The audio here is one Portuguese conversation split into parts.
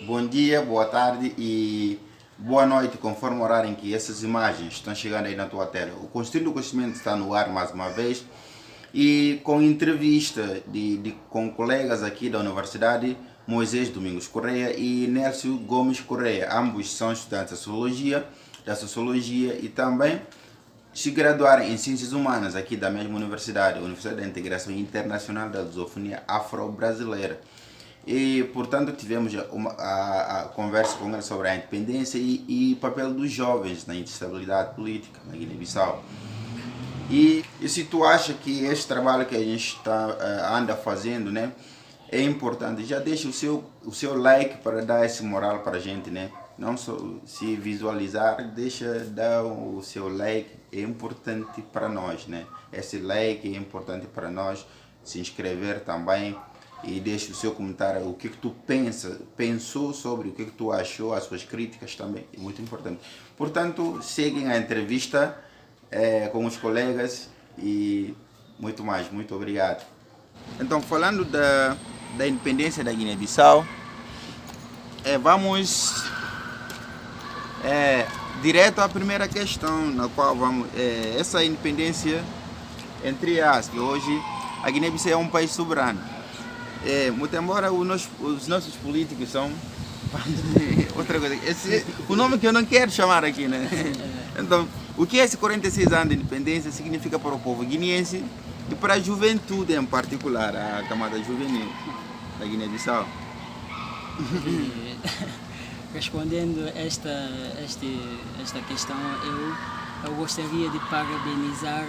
Bom dia, boa tarde e boa noite, conforme o horário em que essas imagens estão chegando aí na tua tela. O Construindo o Conhecimento está no ar mais uma vez e com entrevista com colegas aqui da Universidade, Moisés Domingos Correia e Nélcio Gomes Correia. Ambos são estudantes da Sociologia e também se graduaram em Ciências Humanas aqui da mesma Universidade, Universidade da Integração Internacional da Lusofonia Afro-Brasileira. E, portanto, tivemos a conversa com ele sobre a independência e o papel dos jovens na instabilidade política na Guiné-Bissau. E se tu acha que este trabalho que a gente anda fazendo, né, é importante, já deixa o seu like para dar esse moral para a gente, né? Não só se visualizar, deixa dar o seu like, é importante para nós, né? Esse like é importante para nós, se inscrever também e deixa o seu comentário, o que tu pensou sobre, o que tu achou, as suas críticas também, é muito importante. Portanto, seguem a entrevista com os colegas e muito mais, muito obrigado. Então, falando da independência da Guiné-Bissau, vamos direto à primeira questão, na qual vamos, essa independência, entre aspas, hoje a Guiné-Bissau é um país soberano. Muito embora os nossos políticos são outra coisa, o nome que eu não quero chamar aqui, né? Então, o que esses 46 anos de independência significa para o povo guineense e para a juventude em particular, a camada juvenil da Guiné-Bissau? Respondendo esta questão, eu gostaria de parabenizar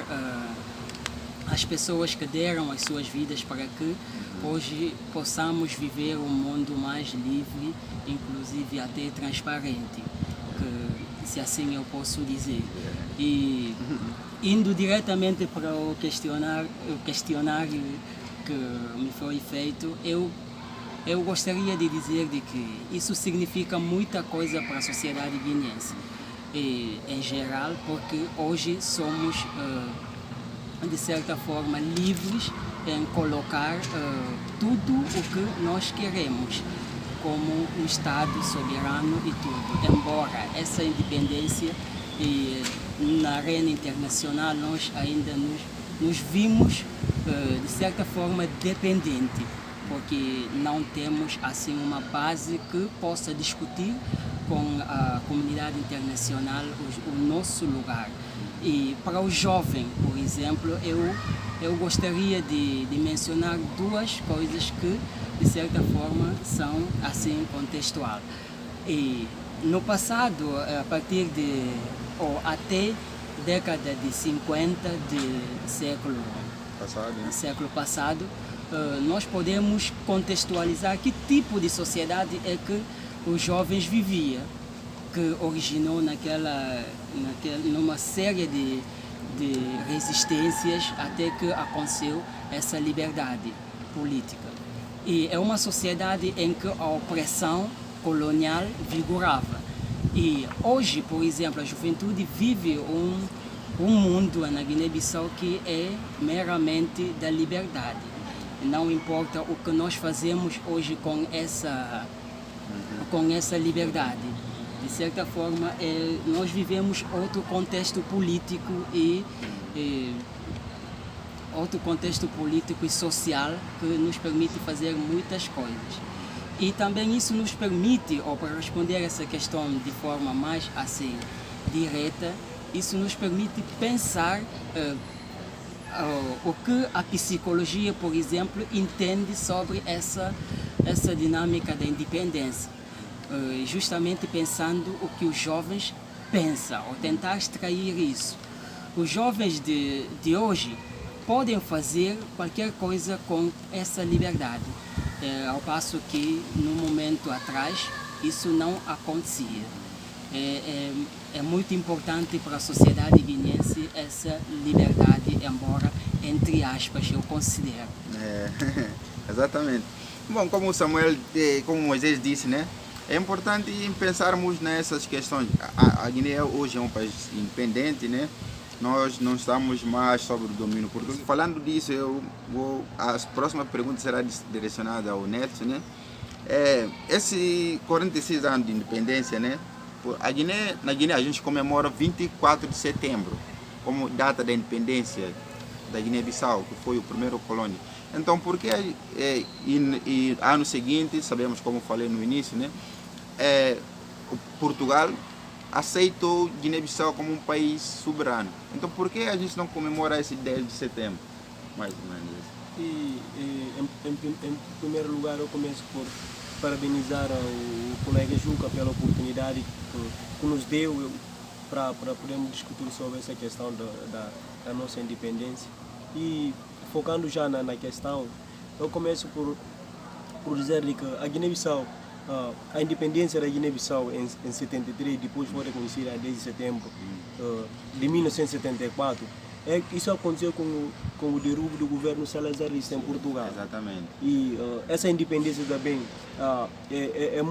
as pessoas que deram as suas vidas para que hoje possamos viver um mundo mais livre, inclusive até transparente, se assim eu posso dizer. E indo diretamente para o questionário que me foi feito, eu gostaria de dizer de que isso significa muita coisa para a sociedade guineense, em geral, porque hoje somos de certa forma livres em colocar tudo o que nós queremos como um Estado soberano e tudo. Embora essa independência na arena internacional nós ainda nos vimos de certa forma dependente, porque não temos assim uma base que possa discutir com a comunidade internacional o nosso lugar. E para o jovem, por exemplo, eu gostaria de mencionar duas coisas que, de certa forma, são assim contextual. E no passado, a partir de, ou até década de 50 do século passado, nós podemos contextualizar que tipo de sociedade é que os jovens viviam, que originou numa série de resistências até que aconteceu essa liberdade política. E é uma sociedade em que a opressão colonial vigorava. E hoje, por exemplo, a juventude vive um mundo na Guiné-Bissau que é meramente da liberdade. Não importa o que nós fazemos hoje com essa liberdade. De certa forma, nós vivemos outro contexto político e social que nos permite fazer muitas coisas. E também isso nos permite, ou para responder essa questão de forma mais assim direta, isso nos permite pensar o que a psicologia, por exemplo, entende sobre essa dinâmica da independência. Justamente pensando o que os jovens pensam, ou tentar extrair isso. Os jovens de hoje podem fazer qualquer coisa com essa liberdade, ao passo que no momento atrás isso não acontecia. É muito importante para a sociedade guineense essa liberdade, embora, entre aspas, eu considero. Exatamente. Bom, como Moisés disse, né? É importante pensarmos nessas questões. A Guiné hoje é um país independente, né? Nós não estamos mais sob o domínio português. Falando disso, a próxima pergunta será direcionada ao Neto, né? Esse 46 anos de independência, né? Na Guiné a gente comemora 24 de setembro como data da independência da Guiné-Bissau, que foi o primeiro colônia. Então, por que ano seguinte, sabemos, como falei no início, né? Portugal aceitou Guiné-Bissau como um país soberano. Então, por que a gente não comemora esse 10 de setembro? Mais ou menos. Em primeiro lugar, eu começo por parabenizar o colega Juca pela oportunidade que nos deu para podermos discutir sobre essa questão da nossa independência. E focando já na questão, eu começo por dizer que a Guiné-Bissau, a independência da Guiné-Bissau em 73, depois foi reconhecida em 10 de setembro de 1974. Isso aconteceu com o derrubo do governo salazarista em Portugal. Exatamente. E essa independência também é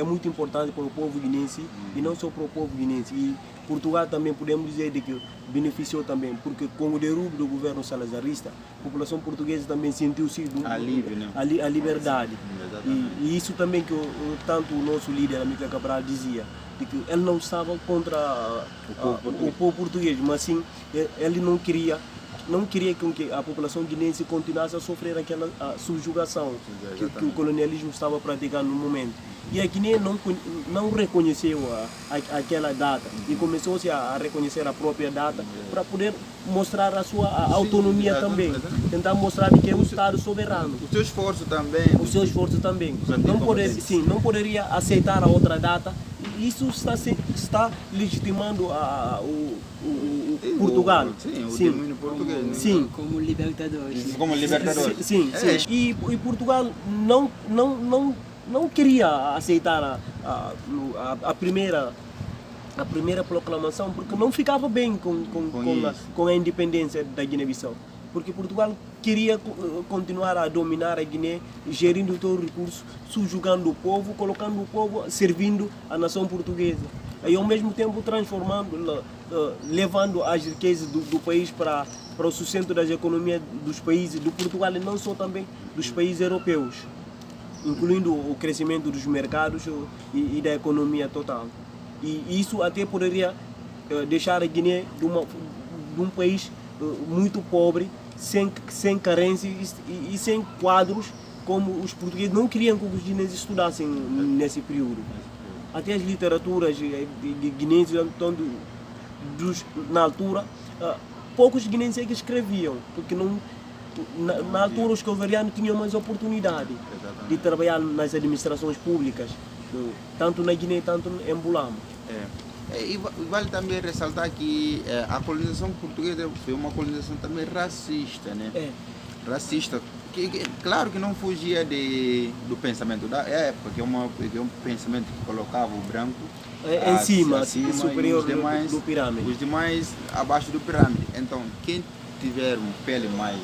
muito importante para o povo guinense e não só para o povo guinense. E Portugal também podemos dizer de que beneficiou também, porque com o derrubo do governo salazarista, a população portuguesa também sentiu-se alívio, né? a liberdade. E isso também que tanto o nosso líder, Amílcar Cabral, dizia, de que ele não estava contra o povo português, mas sim ele não queria que a população guinense continuasse a sofrer aquela subjugação que o colonialismo estava praticando no momento. E a Guiné não reconheceu aquela data e começou-se a reconhecer a própria data para poder mostrar a sua autonomia também, tentar mostrar que é um Estado soberano. O seu esforço também. O seu esforço também. Não poderia aceitar a outra data. Isso está legitimando Portugal. Sim, o domínio português. Né? Sim. Como libertadores. Como libertadores. Sim. E Portugal não queria aceitar a primeira proclamação porque não ficava bem com a independência da Guiné-Bissau. Porque Portugal queria continuar a dominar a Guiné, gerindo todo o recurso, subjugando o povo, colocando o povo, servindo a nação portuguesa. E ao mesmo tempo transformando, levando as riquezas do país para o sustento das economias dos países, do Portugal e não só também dos países europeus, incluindo o crescimento dos mercados e da economia total. E isso até poderia deixar a Guiné de um país muito pobre, sem carências e sem quadros, como os portugueses não queriam que os guineenses estudassem nesse período. Até as literaturas de guineenses, na altura, poucos guineenses que escreviam, porque na altura os coverianos tinham mais oportunidade de trabalhar nas administrações públicas, tanto na Guiné, tanto em Bulama. E vale também ressaltar que a colonização portuguesa foi uma colonização também racista, né? Racista. Claro que não fugia do pensamento da época, que é um pensamento que colocava o branco em cima superior do pirâmide. Os demais abaixo do pirâmide. Então, quem tiver uma pele mais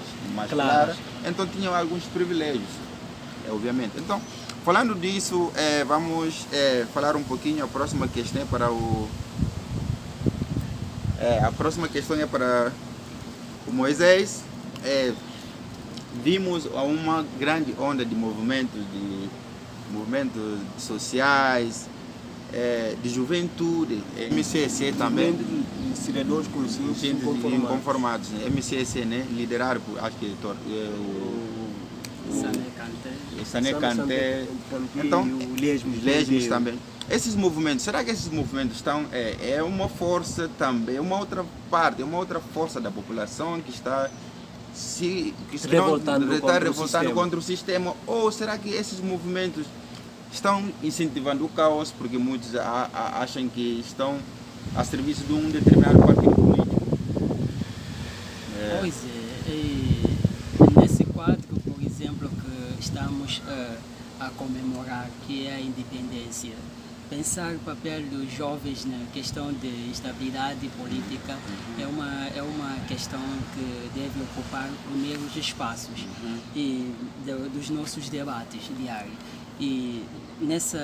clara, então tinha alguns privilégios, obviamente. Então, falando disso, vamos falar um pouquinho. A próxima questão é para o Moisés. Vimos uma grande onda de movimentos sociais, de juventude, MCC também, de cidadãos conscientes inconformados. MCC, né, liderado por, acho que Sané Kanté, então os lesmos também. Esses movimentos, será que esses movimentos estão é uma força também, uma outra força da população que está revoltando contra o sistema, ou será que esses movimentos estão incentivando o caos porque muitos acham que estão a serviço de um determinado partido político? Pois é, nesse quadro, por exemplo, que estamos a comemorar, que é a independência, pensar o papel dos jovens na questão de estabilidade política é uma questão que deve ocupar primeiros espaços e dos nossos debates diários. E nesse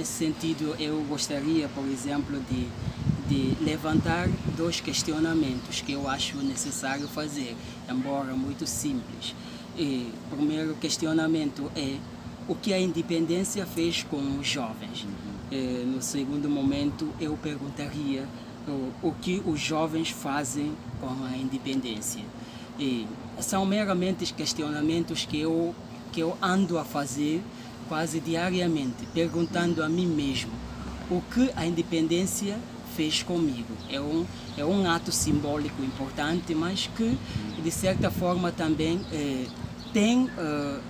sentido eu gostaria, por exemplo, de levantar dois questionamentos que eu acho necessário fazer, embora muito simples. E o primeiro questionamento é o que a independência fez com os jovens. No segundo momento, eu perguntaria o que os jovens fazem com a independência. E são meramente questionamentos que eu ando a fazer quase diariamente, perguntando a mim mesmo o que a independência fez comigo. É um ato simbólico importante, mas que, de certa forma, também tem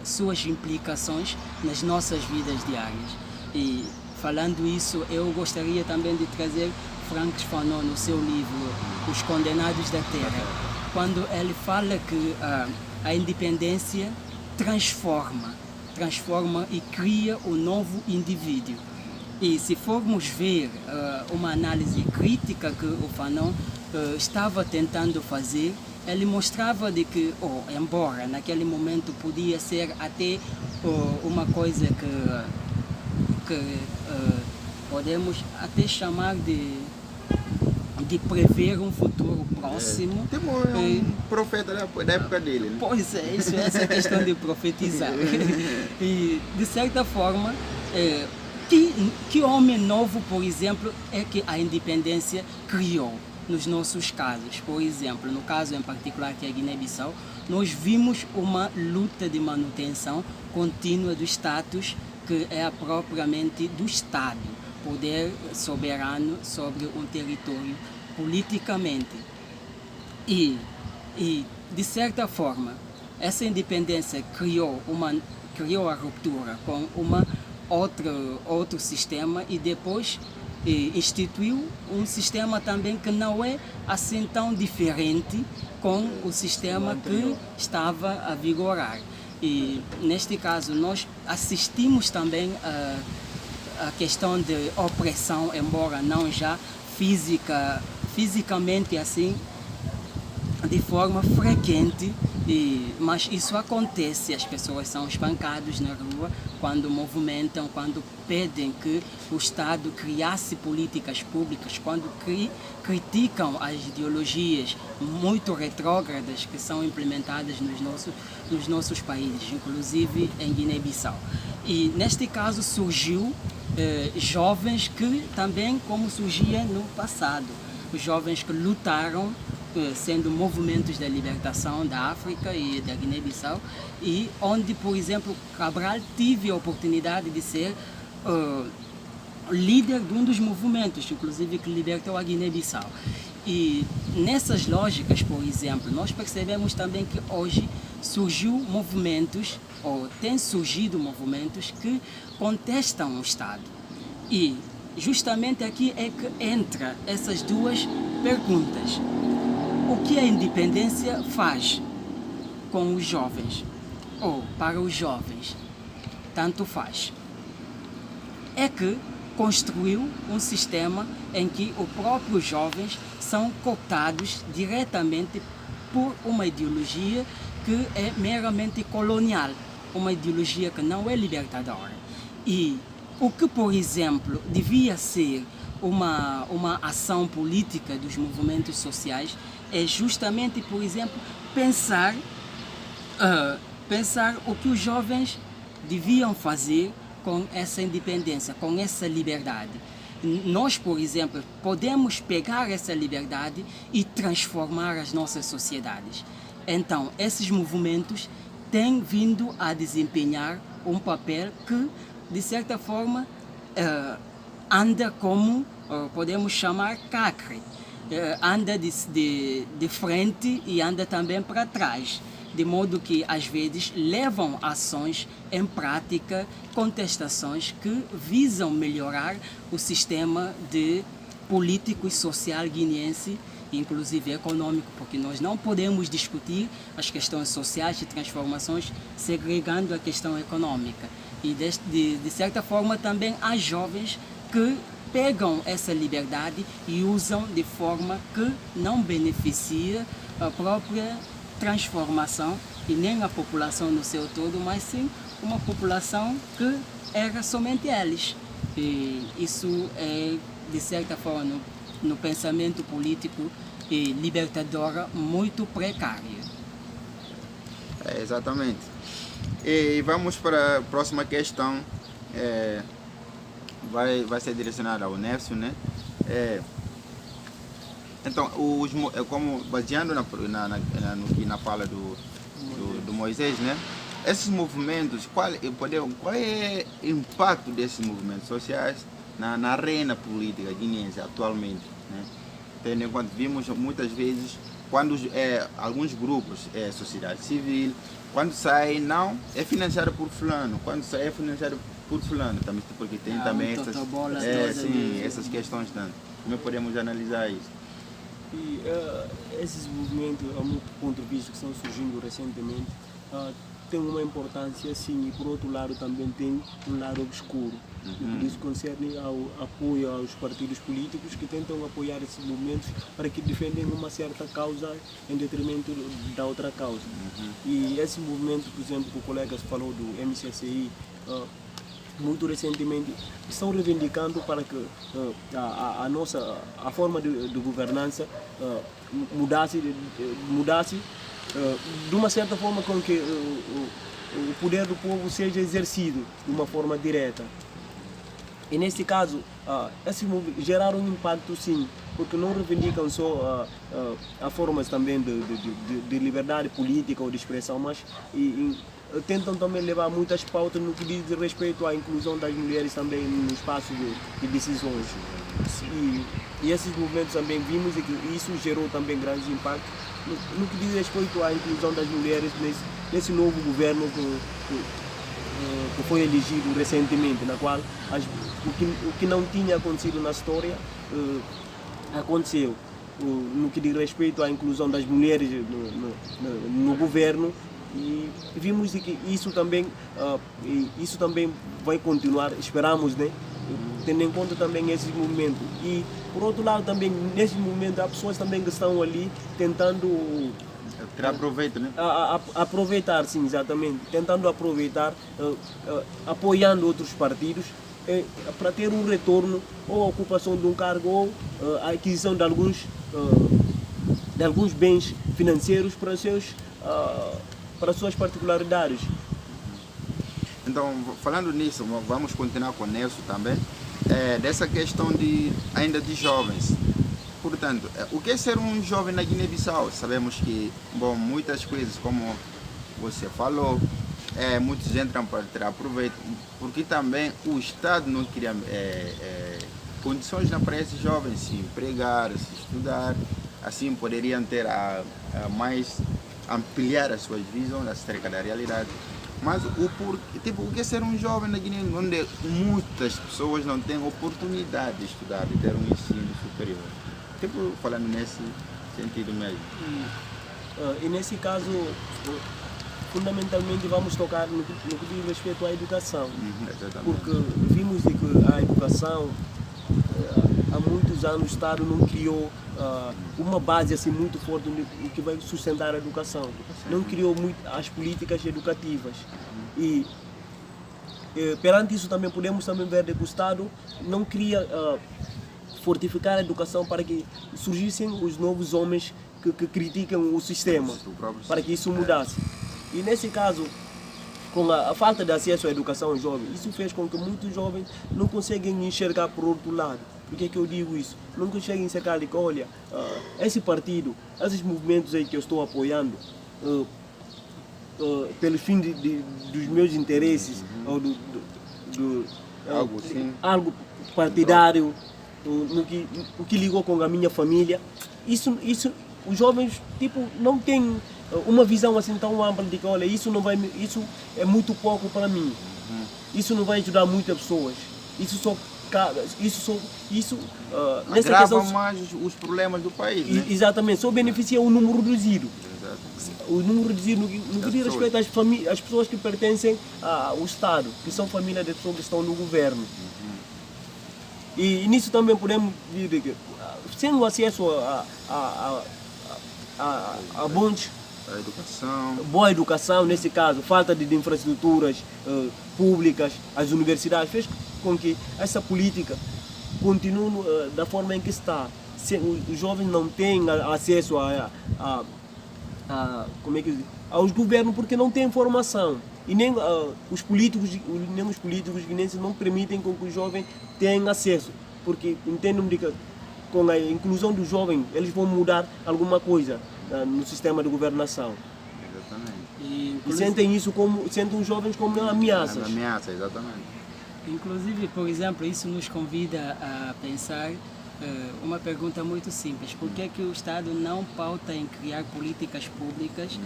suas implicações nas nossas vidas diárias. E, falando isso, eu gostaria também de trazer Francis Fanon no seu livro Os Condenados da Terra, quando ele fala que a independência transforma e cria um novo indivíduo. E se formos ver uma análise crítica que o Fanon estava tentando fazer, ele mostrava de que, embora naquele momento podia ser até uma coisa que podemos até chamar de prever um futuro próximo. É um profeta da época dele, né? Pois é, essa questão de profetizar. E, de certa forma, que homem novo, por exemplo, é que a independência criou nos nossos casos? Por exemplo, no caso em particular que é a Guiné-Bissau, nós vimos uma luta de manutenção contínua do status que é propriamente do Estado, poder soberano sobre um território politicamente. E de certa forma, essa independência criou a ruptura com outro sistema e depois instituiu um sistema também que não é assim tão diferente com o sistema que estava a vigorar. E neste caso nós assistimos também a questão de opressão, embora não já fisicamente assim, de forma frequente, mas isso acontece, as pessoas são espancadas na rua quando movimentam, quando pedem que o Estado criasse políticas públicas, quando criticam as ideologias muito retrógradas que são implementadas nos nossos países, inclusive em Guiné-Bissau. E neste caso surgiu jovens que também, como surgia no passado, os jovens que lutaram sendo movimentos de libertação da África e da Guiné-Bissau, e onde, por exemplo, Cabral teve a oportunidade de ser líder de um dos movimentos, inclusive que libertou a Guiné-Bissau. E nessas lógicas, por exemplo, nós percebemos também que hoje têm surgido movimentos que contestam o Estado. E justamente aqui é que entra essas duas perguntas. O que a independência faz com os jovens, ou para os jovens, tanto faz. É que construiu um sistema em que os próprios jovens são cooptados diretamente por uma ideologia que é meramente colonial, uma ideologia que não é libertadora. E o que, por exemplo, devia ser uma ação política dos movimentos sociais é justamente, por exemplo, pensar o que os jovens deviam fazer com essa independência, com essa liberdade. Nós, por exemplo, podemos pegar essa liberdade e transformar as nossas sociedades. Então, esses movimentos têm vindo a desempenhar um papel que, de certa forma, anda como, podemos chamar, cacre. Anda de frente e anda também para trás, de modo que às vezes levam ações em prática, contestações que visam melhorar o sistema de político e social guineense, inclusive econômico, porque nós não podemos discutir as questões sociais e transformações segregando a questão econômica. E de certa forma também há jovens que pegam essa liberdade e usam de forma que não beneficia a própria transformação e nem a população no seu todo, mas sim uma população que era somente eles. E isso é, de certa forma, no pensamento político e libertador, muito precário. Exatamente. E vamos para a próxima questão. Vai ser direcionada ao Nelson, né? Então, como baseando no que na fala do Moisés, né? Esses movimentos, qual é o impacto desses movimentos sociais na arena política guineense atualmente, né? Tendo em conta, vimos muitas vezes quando alguns grupos, sociedade civil, quando sai não é financiado por fulano, quando sai é financiado por fulano, também porque tem também essas questões tanto. Como podemos analisar isso? E esses movimentos, a meu ponto de vista, que estão surgindo recentemente, tem uma importância sim, e por outro lado também tem um lado obscuro. Por isso concerne ao apoio aos partidos políticos que tentam apoiar esses movimentos para que defendem uma certa causa em detrimento da outra causa. E esse movimento, por exemplo, que o colega falou do MCCI, muito recentemente estão reivindicando para que a forma de governança mudasse de uma certa forma com que o poder do povo seja exercido de uma forma direta. E nesse caso, esses geraram um impacto sim, porque não reivindicam só a formas também de liberdade política ou de expressão, mas tentam também levar muitas pautas no que diz respeito à inclusão das mulheres também no espaço de decisões. E esses movimentos também vimos que isso gerou também grandes impactos no que diz respeito à inclusão das mulheres nesse novo governo que foi elegido recentemente, na qual o que não tinha acontecido na história aconteceu. No que diz respeito à inclusão das mulheres no governo, e vimos que isso também vai continuar, esperamos, né? Tendo em conta também esses movimentos. E por outro lado também, nesse momento, há pessoas também que estão ali tentando tirar proveito, né? Aproveitar, sim, exatamente, tentando aproveitar, apoiando outros partidos para ter um retorno ou a ocupação de um cargo ou a aquisição de alguns bens financeiros para suas particularidades. Então, falando nisso, vamos continuar com o Nelson também, dessa questão ainda de jovens. Portanto, o que é ser um jovem na Guiné-Bissau? Sabemos que, muitas coisas, como você falou, muitos entram para tirar proveito, porque também o Estado não cria condições para esses jovens se empregar, se estudar, assim poderiam ter ampliar as suas visões acerca da realidade. Mas o que é ser um jovem na Guiné, onde muitas pessoas não têm oportunidade de estudar, de ter um ensino superior? Falando nesse sentido mesmo. E nesse caso, fundamentalmente vamos tocar no que diz respeito à educação. Porque vimos que a educação, há muitos anos o Estado não criou uma base assim muito forte no que vai sustentar a educação. Não criou muito as políticas educativas. E perante isso também podemos também ver que o Estado não cria fortificar a educação para que surgissem os novos homens que criticam o sistema, para que isso mudasse. E nesse caso, com a falta de acesso à educação jovem, isso fez com que muitos jovens não conseguem enxergar por outro lado. Por que eu digo isso? Não conseguem enxergar que, olha, esse partido, esses movimentos aí que eu estou apoiando, pelo fim dos meus interesses, ou algo partidário, o que ligou com a minha família, isso os jovens não têm uma visão assim tão ampla de que, olha, isso é muito pouco para mim, isso não vai ajudar muitas pessoas, nessa agrava mais os problemas do país, né? Exatamente, só beneficia um número reduzido. O número reduzido no que diz respeito às pessoas que pertencem ao Estado, que são famílias de pessoas que estão no governo. E nisso também podemos dizer que, sem o acesso a bons, boa educação, nesse caso, falta de infraestruturas públicas, as universidades, fez com que essa política continue da forma em que está. Os jovens não têm acesso aos governos porque não têm informação. e nem os políticos guineenses não permitem com que os jovens tenham acesso, porque entendem que com a inclusão dos jovens eles vão mudar alguma coisa no sistema de governação. Exatamente. E sentem os jovens como ameaças. Ameaça, exatamente. Inclusive, por exemplo, isso nos convida a pensar uma pergunta muito simples. Por que é que o Estado não pauta em criar políticas públicas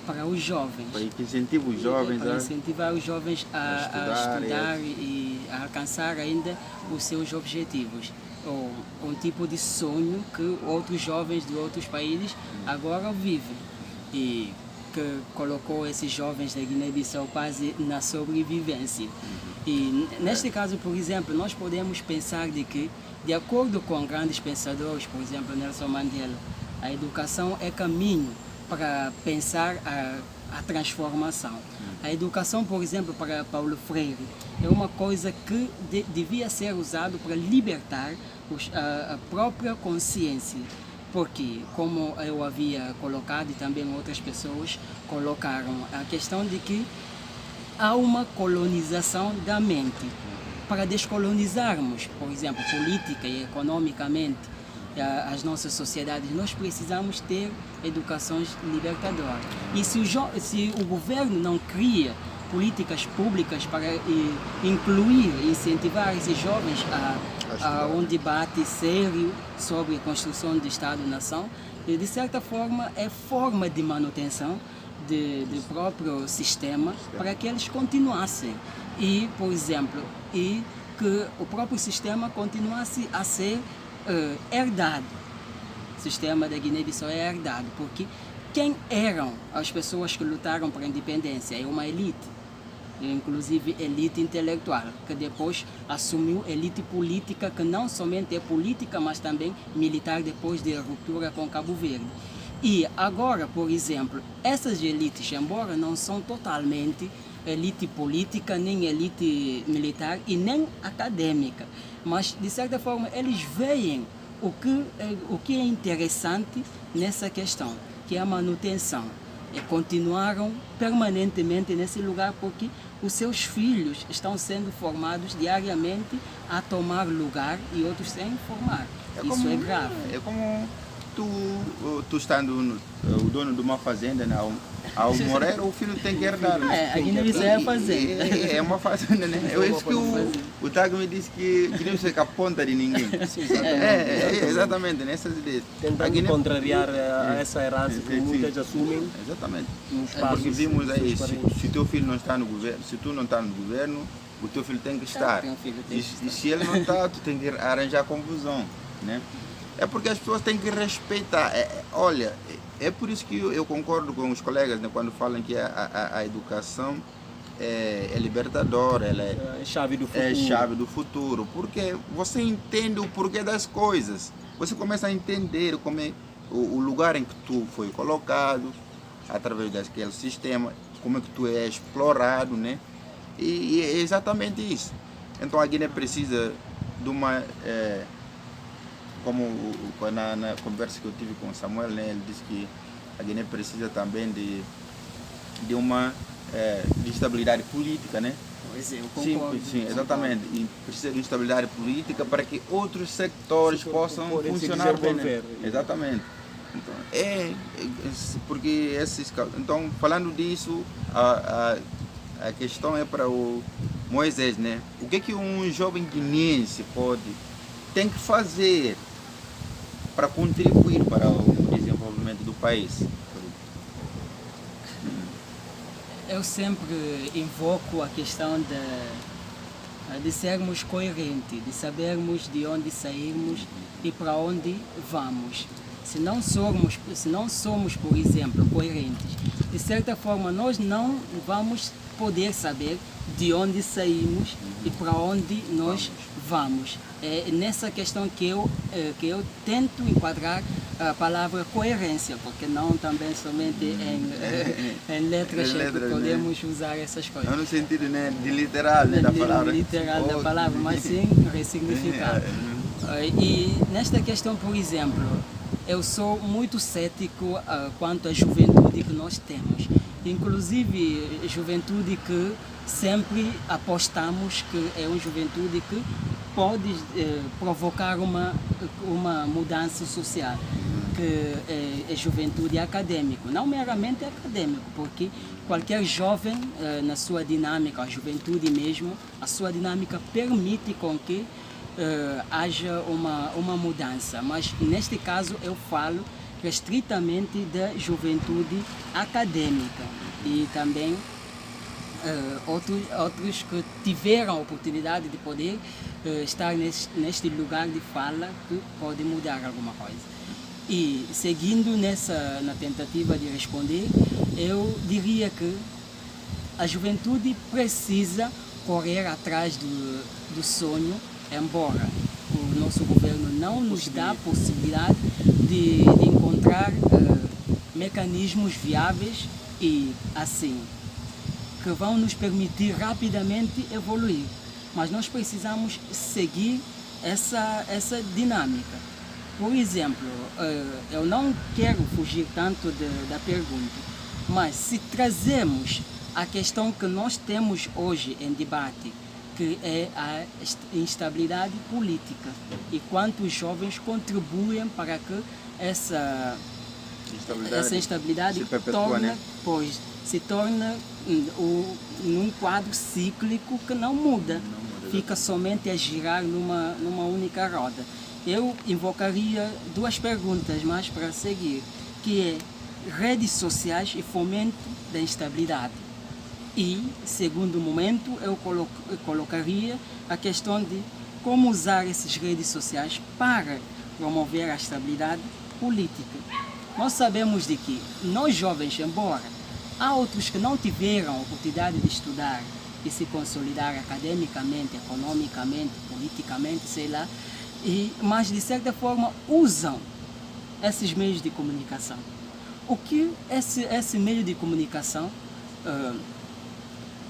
para os jovens? Para que incentive os jovens para incentivar os jovens a estudar e a alcançar ainda os seus objetivos. Ou um tipo de sonho que outros jovens de outros países agora vivem. E que colocou esses jovens da Guiné-Bissau quase na sobrevivência. E neste caso, por exemplo, nós podemos pensar de que, de acordo com grandes pensadores, por exemplo, Nelson Mandela, a educação é caminho para pensar a transformação. A educação, por exemplo, para Paulo Freire, é uma coisa que devia ser usada para libertar a própria consciência. Porque, como eu havia colocado e também outras pessoas colocaram, a questão de que há uma colonização da mente. Para descolonizarmos, por exemplo, política e economicamente, as nossas sociedades, nós precisamos ter educações libertadoras. E se o governo não cria políticas públicas para incluir, incentivar esses jovens a um debate sério sobre a construção de Estado-nação, de certa forma é forma de manutenção do próprio sistema para que eles continuassem. E, por exemplo, que o próprio sistema continuasse a ser herdado. O sistema da Guiné-Bissau é herdado, porque quem eram as pessoas que lutaram para a independência? É uma elite, inclusive elite intelectual, que depois assumiu elite política, que não somente é política, mas também militar depois da ruptura com Cabo Verde. E agora, por exemplo, essas elites, embora não são totalmente elite política, nem elite militar e nem acadêmica, mas de certa forma eles veem o que é interessante nessa questão, que é a manutenção. E continuaram permanentemente nesse lugar porque os seus filhos estão sendo formados diariamente a tomar lugar e outros sem formar. Isso é grave. É como tu estando o dono de uma fazenda, né? Ao morrer o filho tem que herdar, né? A Guiné-Bissau é a fazenda. É uma fazenda, né? Eu acho que o Tago me disse que Guiné-Bissau é que a ponta de ninguém. Exatamente, nessas ideias. Tentando contrariar essa herança que muitas assumem. Exatamente. Porque vimos aí, se teu filho não está no governo, se tu não está no governo, o teu filho tem que estar. E se ele não está, tu tem que arranjar confusão, né? É porque as pessoas têm que respeitar. Olha, é por isso que eu concordo com os colegas, né, quando falam que a educação é libertadora, ela é chave do futuro. É chave do futuro, porque você entende o porquê das coisas. Você começa a entender como é o lugar em que tu foi colocado, através daquele sistema, como é que tu é explorado, né? E é exatamente isso. Então a Guiné precisa de uma... como na conversa que eu tive com o Samuel, né, ele disse que a Guiné precisa também de uma de estabilidade política, né? Pois é, eu concordo. Sim, exatamente. E precisa de estabilidade política para que outros sectores possam funcionar bem. Né? Exatamente. Então, porque então, falando disso, a questão é para o Moisés, né? O que um jovem guineense tem que fazer para contribuir para o desenvolvimento do país? Eu sempre invoco a questão de sermos coerentes, de sabermos de onde saímos e para onde vamos. Se não somos, por exemplo, coerentes, de certa forma nós não vamos poder saber de onde saímos e para onde nós vamos. É nessa questão que eu tento enquadrar a palavra coerência, porque não também somente em letras que podemos usar essas coisas. Não no sentido, né, de literal, né, da palavra. Literal da palavra, mas sim ressignificado. E nesta questão, por exemplo, eu sou muito cético quanto à juventude que nós temos. Inclusive, juventude que sempre apostamos que é uma juventude que pode provocar uma mudança social, que é juventude acadêmica, não meramente acadêmico, porque qualquer jovem, na sua dinâmica, a juventude mesmo, a sua dinâmica permite com que haja uma mudança, mas neste caso eu falo restritamente da juventude acadêmica e também outros que tiveram a oportunidade de poder estar neste lugar de fala que pode mudar alguma coisa. E seguindo na tentativa de responder, eu diria que a juventude precisa correr atrás do sonho, embora o nosso governo não nos dá a possibilidade de encontrar mecanismos viáveis e assim que vão nos permitir rapidamente evoluir. Mas nós precisamos seguir essa dinâmica. Por exemplo, eu não quero fugir tanto da pergunta, mas se trazemos a questão que nós temos hoje em debate, que é a instabilidade política, e quanto os jovens contribuem para que essa instabilidade se torna num quadro cíclico que não muda, fica somente a girar numa única roda. Eu invocaria duas perguntas mais para seguir, que é redes sociais e fomento da instabilidade. E, segundo momento, eu colocaria a questão de como usar essas redes sociais para promover a estabilidade política. Nós sabemos de que nós jovens, embora há outros que não tiveram a oportunidade de estudar e se consolidar academicamente, economicamente, politicamente, sei lá, mas de certa forma usam esses meios de comunicação. O que esse meio de comunicação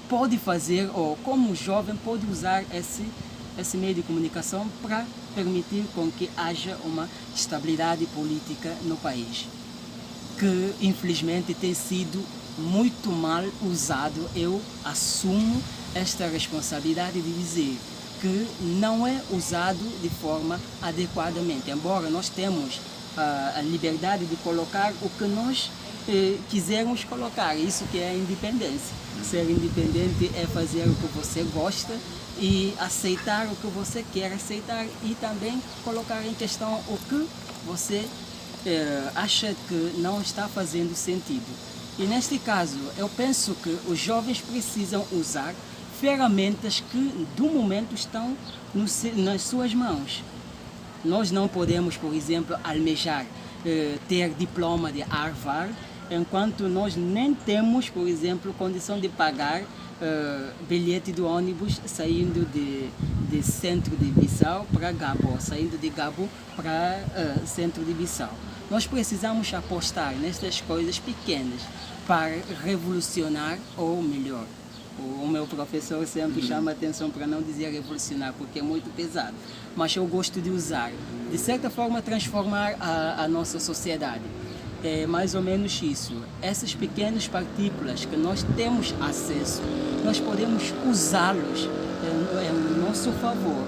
pode fazer, ou como o jovem pode usar esse meio de comunicação para permitir com que haja uma estabilidade política no país, que infelizmente tem sido muito mal usado. Eu assumo esta responsabilidade de dizer que não é usado de forma adequadamente, embora nós temos a liberdade de colocar o que nós quisermos colocar, isso que é a independência. Ser independente é fazer o que você gosta e aceitar o que você quer aceitar e também colocar em questão o que você acha que não está fazendo sentido. E neste caso, eu penso que os jovens precisam usar ferramentas que, do momento, estão nas suas mãos. Nós não podemos, por exemplo, almejar ter diploma de Harvard, enquanto nós nem temos, por exemplo, condição de pagar bilhete do ônibus saindo de centro de Bissau para Gabo, saindo de Gabo para centro de Bissau. Nós precisamos apostar nestas coisas pequenas para revolucionar, ou melhor, o meu professor sempre chama a atenção para não dizer revolucionar, porque é muito pesado, mas eu gosto de usar, de certa forma, transformar a nossa sociedade. É mais ou menos isso. Essas pequenas partículas que nós temos acesso, nós podemos usá-los em nosso favor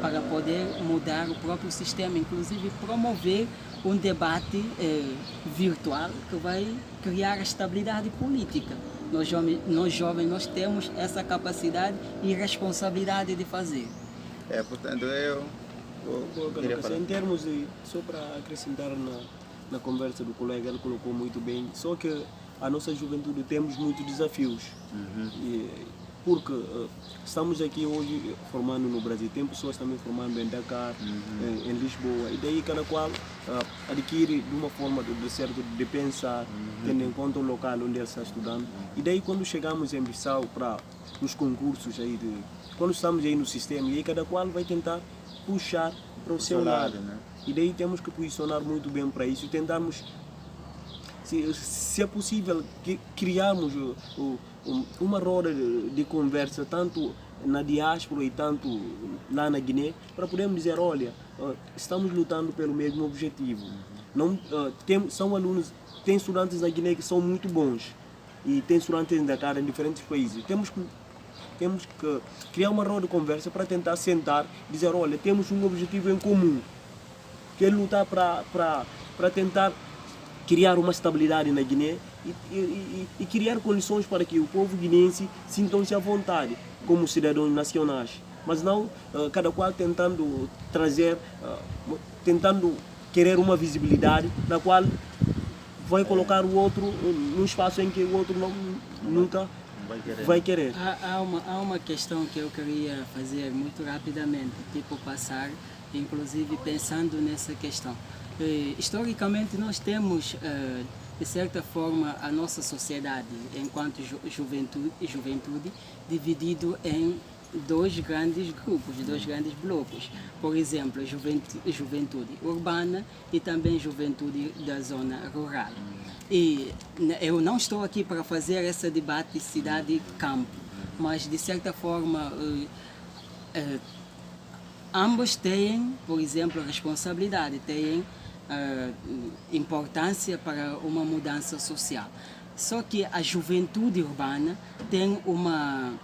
para poder mudar o próprio sistema, inclusive promover um debate virtual que vai criar a estabilidade política. Nós jovens, nós temos essa capacidade e responsabilidade de fazer. Portanto, eu queria falar. Em termos de, só para acrescentar na conversa do colega, ele colocou muito bem, só que a nossa juventude temos muitos desafios. Porque estamos aqui hoje formando no Brasil, tem pessoas também formando em Dakar, em Lisboa, e daí cada qual adquire de uma forma de pensar, tendo em conta o local onde ele está estudando. E daí quando chegamos em Bissau para os concursos, quando estamos aí no sistema, e aí cada qual vai tentar puxar para o seu lado. Né? E daí temos que posicionar muito bem para isso e tentarmos, se é possível, criarmos uma roda de conversa, tanto na diáspora e tanto lá na Guiné, para podermos dizer, olha, estamos lutando pelo mesmo objetivo. Não, são alunos, tem estudantes na Guiné que são muito bons e tem estudantes da Dakar em diferentes países. Temos que criar uma roda de conversa para tentar sentar e dizer, olha, temos um objetivo em comum, que é lutar para tentar criar uma estabilidade na Guiné e criar condições para que o povo guineense sintam-se à vontade como cidadãos nacionais. Mas não cada qual tentando trazer, tentando querer uma visibilidade na qual vai colocar o outro num espaço em que o outro nunca vai querer. Há uma questão que eu queria fazer muito rapidamente, tipo passar, inclusive pensando nessa questão. Historicamente nós temos, de certa forma, a nossa sociedade, enquanto juventude, dividido em dois grandes grupos, dois grandes blocos. Por exemplo, juventude urbana e também juventude da zona rural. E eu não estou aqui para fazer esse debate cidade-campo, mas de certa forma ambos têm, por exemplo, responsabilidade, têm importância para uma mudança social. Só que a juventude urbana tem uma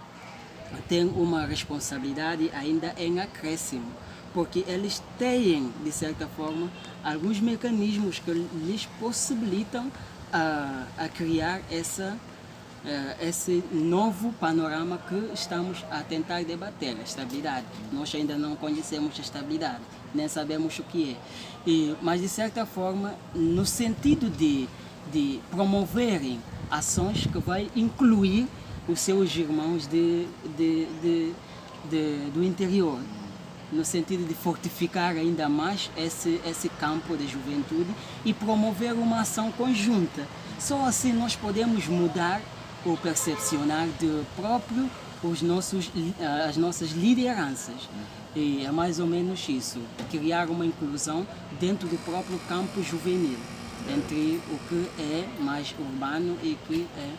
responsabilidade ainda em acréscimo, porque eles têm, de certa forma, alguns mecanismos que lhes possibilitam a criar esse novo panorama que estamos a tentar debater, a estabilidade. Nós ainda não conhecemos a estabilidade, nem sabemos o que é. Mas, de certa forma, no sentido de promoverem ações que vai incluir os seus irmãos do interior, no sentido de fortificar ainda mais esse campo de juventude e promover uma ação conjunta. Só assim nós podemos mudar ou percepcionar de próprio as nossas lideranças. E é mais ou menos isso, criar uma inclusão dentro do próprio campo juvenil, entre o que é mais urbano e o que é...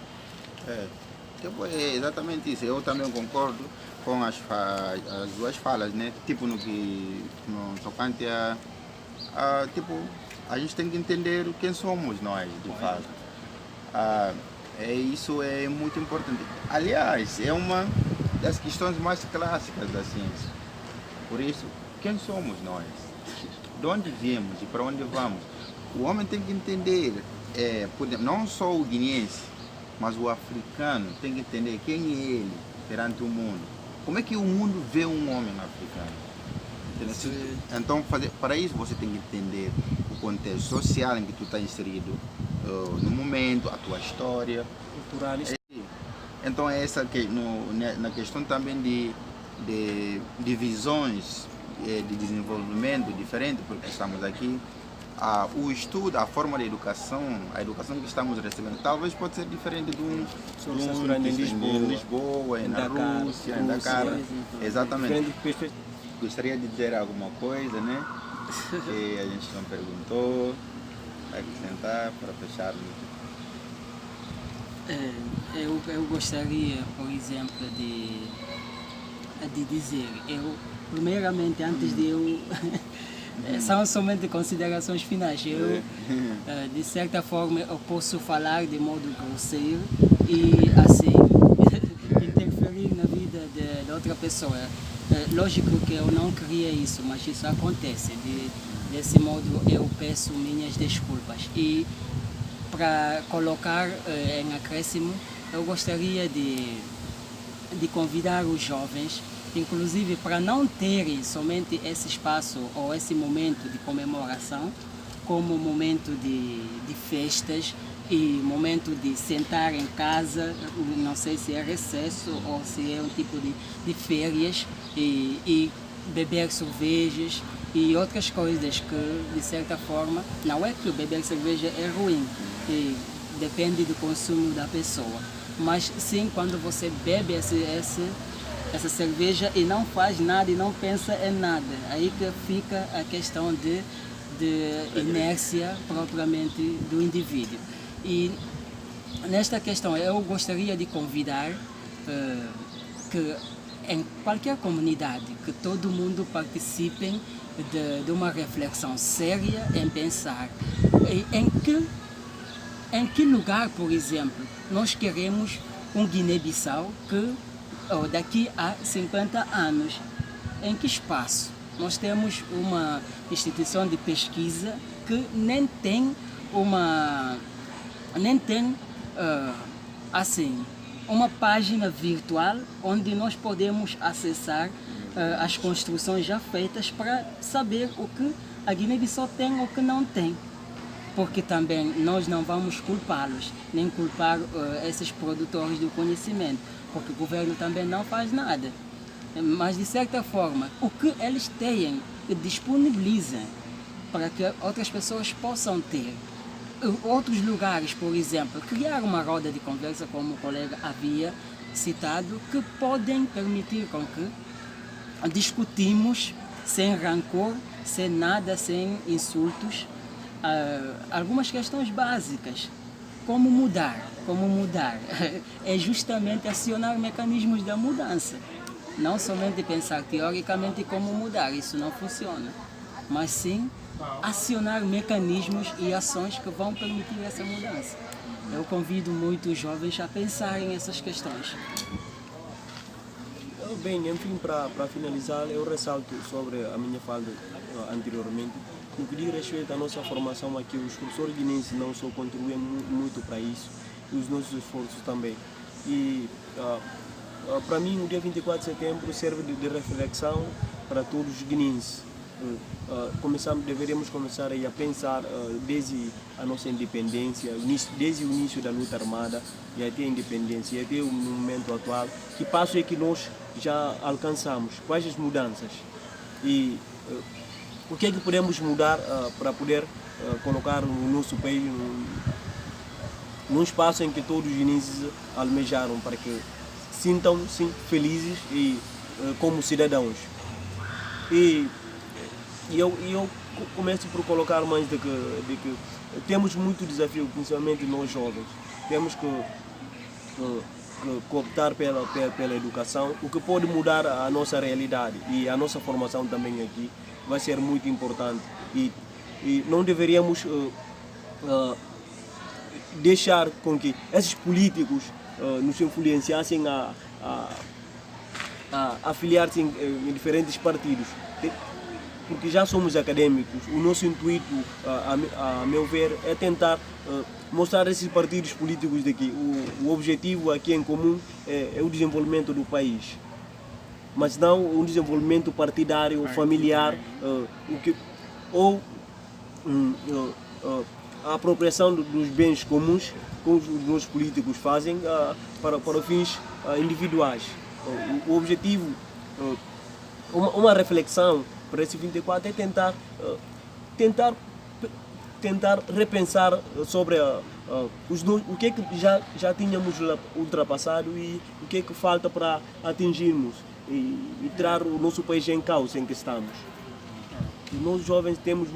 É exatamente isso, eu também concordo com as duas falas, né? Tipo, no tocante tipo, a gente tem que entender quem somos nós, de fato. Isso é muito importante. Aliás, é uma das questões mais clássicas da ciência. Por isso, quem somos nós? De onde viemos e para onde vamos? O homem tem que entender, não só o guineense, mas o africano tem que entender quem é ele perante o mundo. Como é que o mundo vê um homem africano? Então, para isso você tem que entender o contexto social em que tu está inserido no momento, a tua história. Cultural. Então é essa que na questão também de visões de desenvolvimento diferente, porque estamos aqui. O estudo, a forma de educação, a educação que estamos recebendo, talvez pode ser diferente de um em Lisboa, na Rússia, em Dakar. Exatamente. Gostaria de dizer alguma coisa, né? Que a gente não perguntou, acrescentar para fecharmos. Eu gostaria, por exemplo, de dizer, primeiramente, antes de eu... São somente considerações finais. Eu, de certa forma, eu posso falar de modo grosseiro e, assim, interferir na vida de outra pessoa. Lógico que eu não queria isso, mas isso acontece. Desse modo, eu peço minhas desculpas. E, para colocar em acréscimo, eu gostaria de convidar os jovens, inclusive para não terem somente esse espaço ou esse momento de comemoração como momento de festas e momento de sentar em casa, não sei se é recesso ou se é um tipo de férias e beber cervejas e outras coisas que, de certa forma, não é que beber cerveja é ruim, depende do consumo da pessoa, mas sim quando você bebe essa cerveja e não faz nada e não pensa em nada. Aí que fica a questão de inércia propriamente do indivíduo. E nesta questão eu gostaria de convidar que em qualquer comunidade, que todo mundo participe de uma reflexão séria em pensar em que lugar, por exemplo, nós queremos um Guiné-Bissau que daqui a 50 anos, em que espaço? Nós temos uma instituição de pesquisa que nem tem uma página virtual onde nós podemos acessar as construções já feitas para saber o que a Guiné-Bissau tem ou o que não tem. Porque também nós não vamos culpá-los, nem culpar esses produtores do conhecimento, porque o governo também não faz nada. Mas, de certa forma, o que eles têm, disponibilizam para que outras pessoas possam ter. Outros lugares, por exemplo, criar uma roda de conversa, como o colega havia citado, que podem permitir com que discutimos sem rancor, sem nada, sem insultos, algumas questões básicas. Como mudar? É justamente acionar mecanismos da mudança. Não somente pensar teoricamente como mudar, isso não funciona, mas sim acionar mecanismos e ações que vão permitir essa mudança. Eu convido muito os jovens a pensarem nessas questões. Bem, enfim, para finalizar, eu ressalto sobre a minha fala anteriormente. No que diz respeito à nossa formação aqui, os professores guineenses não só contribuem muito para isso, e os nossos esforços também. E para mim, o dia 24 de setembro serve de reflexão para todos os guineenses. Deveríamos começar a pensar desde a nossa independência, desde o início da luta armada e até a independência, e até o momento atual, que passo é que nós já alcançamos, quais as mudanças e o que é que podemos mudar para poder colocar o nosso país num espaço em que todos os guineenses almejaram, para que sintam-se felizes e como cidadãos. E eu começo por colocar mais de que temos muito desafio, principalmente nós jovens. Temos que optar pela educação, o que pode mudar a nossa realidade, e a nossa formação também aqui vai ser muito importante. E não deveríamos deixar com que esses políticos nos influenciassem a afiliar-se em diferentes partidos, porque já somos acadêmicos. O nosso intuito, a meu ver, é tentar mostrar a esses partidos políticos daqui. O objetivo aqui em comum é o desenvolvimento do país, mas não um desenvolvimento partidário, familiar, ou a apropriação dos bens comuns que os nossos políticos fazem para fins individuais. O objetivo, uma reflexão para esse 24 é tentar repensar sobre o que é que já tínhamos ultrapassado e o que é que falta para atingirmos e tirar o nosso país em caos em que estamos. E nós jovens temos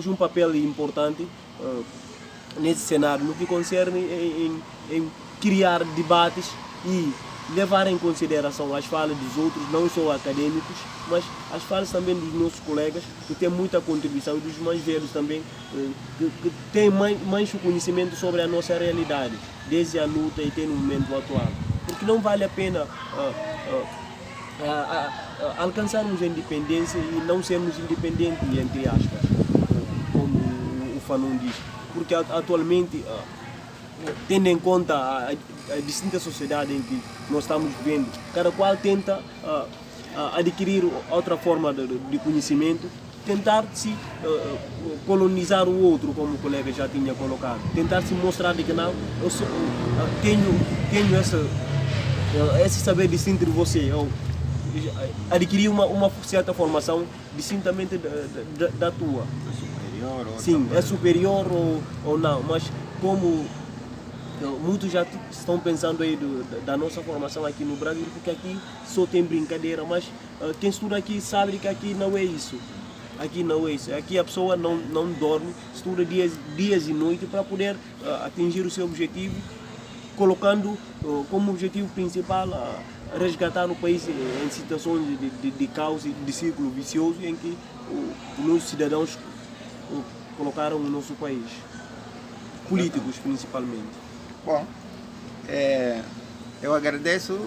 um papel importante nesse cenário, no que concerne em criar debates e levar em consideração as falas dos outros, não só acadêmicos, mas as falas também dos nossos colegas, que têm muita contribuição, e dos mais velhos também, que têm mais conhecimento sobre a nossa realidade, desde a luta e até no momento atual. Porque não vale a pena alcançarmos a independência e não sermos independentes, entre aspas, como o Fanon diz. Porque atualmente, tendo em conta a distinta sociedade em que nós estamos vivendo, cada qual tenta adquirir outra forma de conhecimento, tentar se colonizar o outro, como o colega já tinha colocado, tentar se mostrar de que não, eu tenho esse saber distinto de você, eu adquiri uma certa formação distintamente da tua. Sim, é superior ou não, mas como muitos já estão pensando aí da nossa formação aqui no Brasil, porque aqui só tem brincadeira, mas quem estuda aqui sabe que aqui não é isso. Aqui não é isso. Aqui a pessoa não dorme, estuda dias e noites para poder atingir o seu objetivo colocando como objetivo principal resgatar o país em situações de caos e de círculo vicioso em que os nossos cidadãos colocaram o nosso país, políticos principalmente. Bom, eu agradeço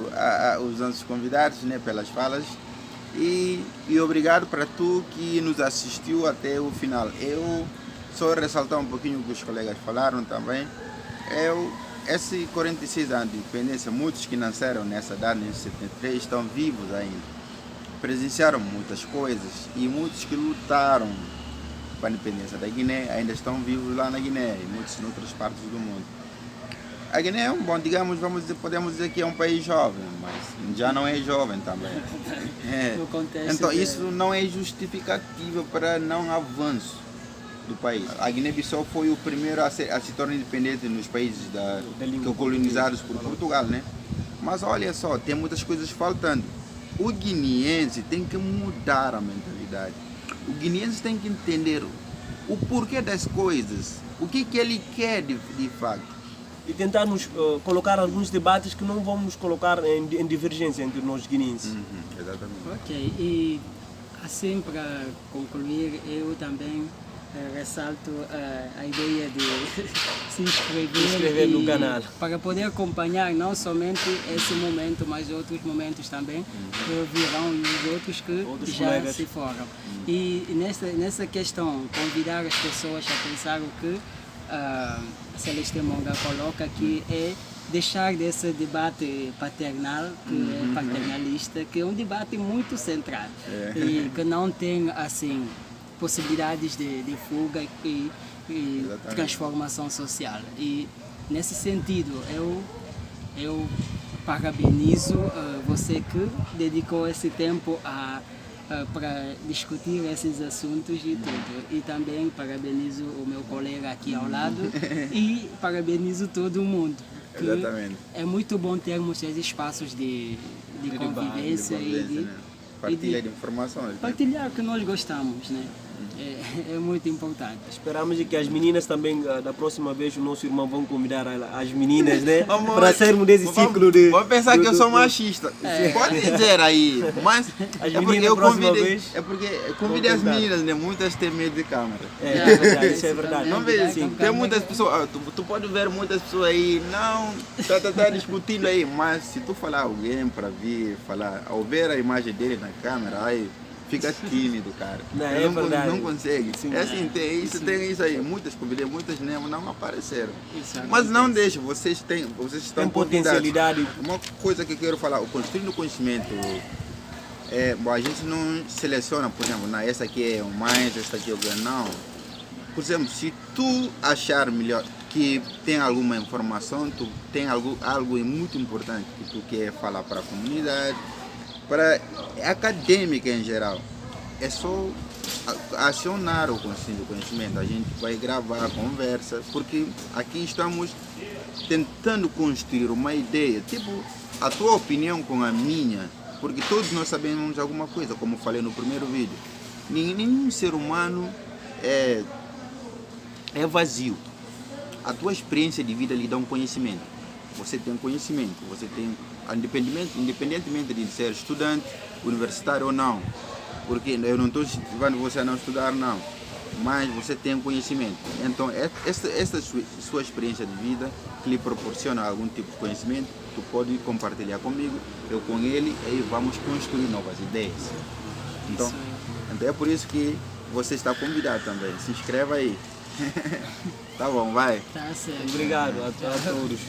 aos nossos convidados, né, pelas falas e obrigado para tu que nos assistiu até o final. Eu só ressaltar um pouquinho o que os colegas falaram também. Esses 46 anos de independência, muitos que nasceram nessa data, em 73, estão vivos ainda. Presenciaram muitas coisas e muitos que lutaram para a independência da Guiné ainda estão vivos lá na Guiné e muitos em outras partes do mundo. A Guiné é digamos, podemos dizer que é um país jovem, mas já não é jovem também. No contexto então isso não é justificativa para não avanço do país. A Guiné-Bissau foi o primeiro a se tornar independente nos países que colonizados por Portugal, né? Mas olha só, tem muitas coisas faltando. O guineense tem que mudar a mentalidade. O guineense tem que entender o porquê das coisas, o que ele quer de fato. E tentar nos colocar alguns debates que não vão nos colocar em divergência entre nós guineenses. Exatamente. Ok, e assim para concluir, eu também ressalto a ideia de se inscrever no canal para poder acompanhar não somente esse momento, mas outros momentos também que virão e os outros que outros já colegas se foram. E nessa questão, convidar as pessoas a pensar o que Celeste Monga coloca aqui é deixar desse debate paternal, que é paternalista, que é um debate muito centrado e que não tem assim possibilidades de fuga e transformação social. E nesse sentido eu parabenizo você que dedicou esse tempo para discutir esses assuntos e tudo. E também parabenizo o meu colega aqui ao lado e parabenizo todo mundo. Exatamente. É muito bom termos esses espaços de convivência e de partilha de informações. Partilhar o que nós gostamos, né? É muito importante. Esperamos que as meninas também, da próxima vez, o nosso irmão vão convidar as meninas, né? Para sairmos desse ciclo de... Vou pensar que eu sou machista. Pode dizer aí, mas as meninas da próxima vez... É porque eu convidei as meninas, né? Muitas têm medo de câmera. É verdade, isso é verdade. Não vê, sim, tem muitas pessoas, tu pode ver muitas pessoas aí, não, tá discutindo aí, mas se tu falar alguém para vir falar, ao ver a imagem dele na câmera, aí fica tímido, cara. Não consegue. Sim, assim, tem isso aí. Convidei muitas não apareceram. Mas não deixe, vocês estão potencialidade. Uma coisa que eu quero falar, o construir no conhecimento, a gente não seleciona, por exemplo, essa aqui é o mais, essa aqui é o grande, não. Por exemplo, se tu achar melhor que tem alguma informação, tu tem algo muito importante que tu quer falar para a comunidade, para a acadêmica em geral, é só acionar o Conselho do Conhecimento. A gente vai gravar a conversa, porque aqui estamos tentando construir uma ideia, tipo a tua opinião com a minha, porque todos nós sabemos alguma coisa, como falei no primeiro vídeo. Nenhum ser humano é vazio. A tua experiência de vida lhe dá um conhecimento. Você tem conhecimento, você tem, independentemente de ser estudante, universitário ou não, porque eu não estou incentivando você a não estudar, não, mas você tem conhecimento. Então, essa sua experiência de vida que lhe proporciona algum tipo de conhecimento, tu pode compartilhar comigo, eu com ele, e vamos construir novas ideias. Então é por isso que você está convidado também. Se inscreva aí. Tá bom, vai. Tá certo. Obrigado a todos.